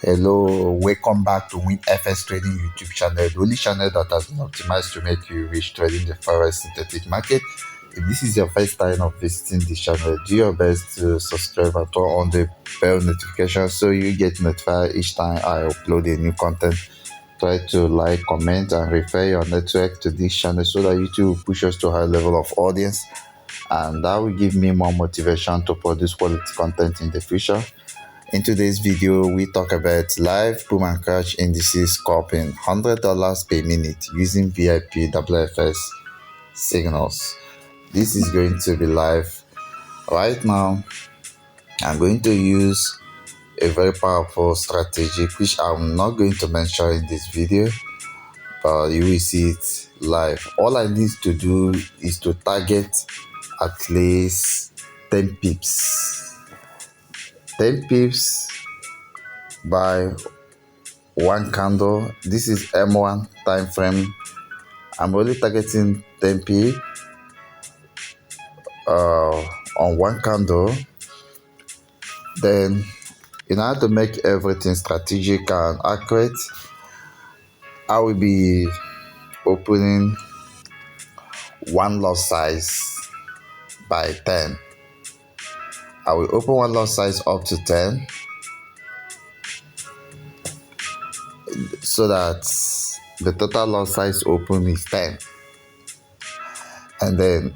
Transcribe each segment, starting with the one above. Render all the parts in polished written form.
Hello, welcome back to WinFX Trading YouTube channel, the only channel that has been optimized to make you rich trading the Forex synthetic market. If this is your first time of visiting this channel, do your best to subscribe and turn on the bell notification so you get notified each time I upload a new content. Try to like, comment, and refer your network to this channel so that YouTube will push us to a high level of audience, and that will give me more motivation to produce quality content in the future. In today's video, we talk about live boom and crash indices scalping $100 per minute using VIP WFX signals. This is going to be live right now. I'm going to use a very powerful strategy which I'm not going to mention in this video, but you will see it live. All I need to do is to target at least 10 pips. 10 pips by one candle. This is M1 time frame. I'm only targeting 10 pip on one candle. Then, in order to make everything strategic and accurate, I will be opening one lot size by 10. I will open one lot size up to 10 so that the total lot size open is 10. And then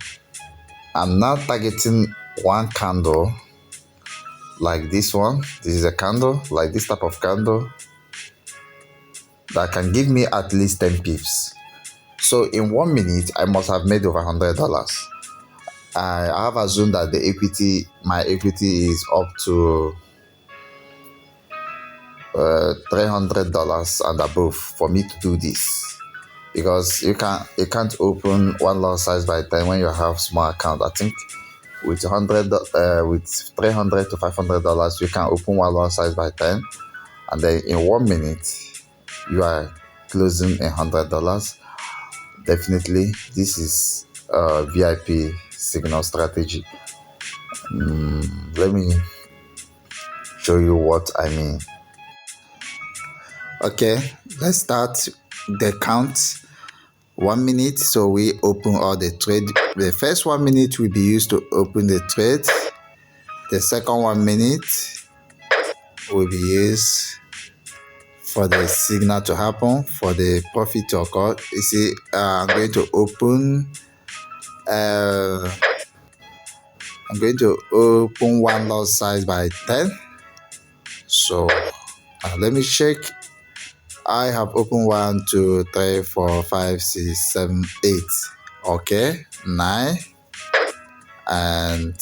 I'm now targeting one candle like this one. This is a candle, like this type of candle, that can give me at least 10 pips. So in 1 minute, I must have made over $100. I have assumed that my equity is up to $300 and above for me to do this, because you can't open one lot size by 10 when you have small account. I think with $300 to $500 you can open one lot size by 10, and then in 1 minute you are closing $100. Definitely this is VIP signal strategy. Let me show you what I mean. Okay, let's start the count. 1 minute, so we open all the trade. The first 1 minute will be used to open the trade. The second 1 minute will be used for the signal to happen, for the profit to occur. You see, I'm going to open one lot size by 10. So let me check. I have opened 1, 2, 3, 4, 5, 6, 7, 8. Okay, 9 and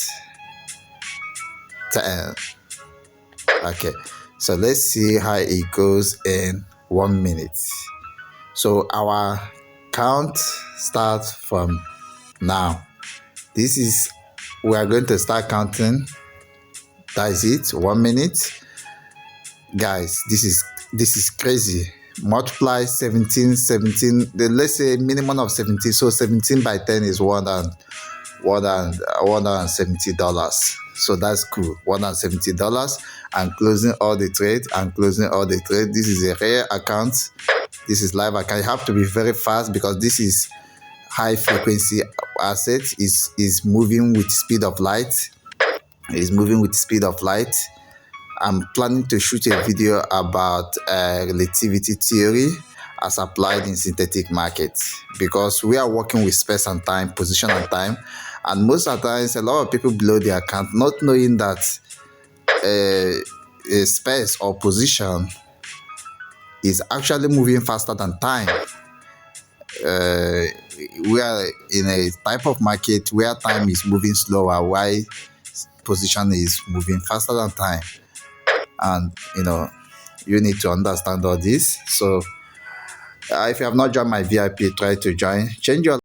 10. Okay, so let's see how it goes in 1 minute. So our count starts from now. We are going to start counting. That is it. 1 minute. Guys, this is crazy. Multiply 17, let's say minimum of 17. So 17 by 10 is $170. So that's cool. $170. I'm closing all the trade. This is a rare account. This is live account. You have to be very fast because this is high frequency asset. Is moving with speed of light. I'm planning to shoot a video about relativity theory as applied in synthetic markets, because we are working with space and time, position and time, and most of the times a lot of people blow their account not knowing that a space or position is actually moving faster than time. We are in a type of market where time is moving slower, while position is moving faster than time. And you need to understand all this. So if you have not joined my VIP, try to join. Change your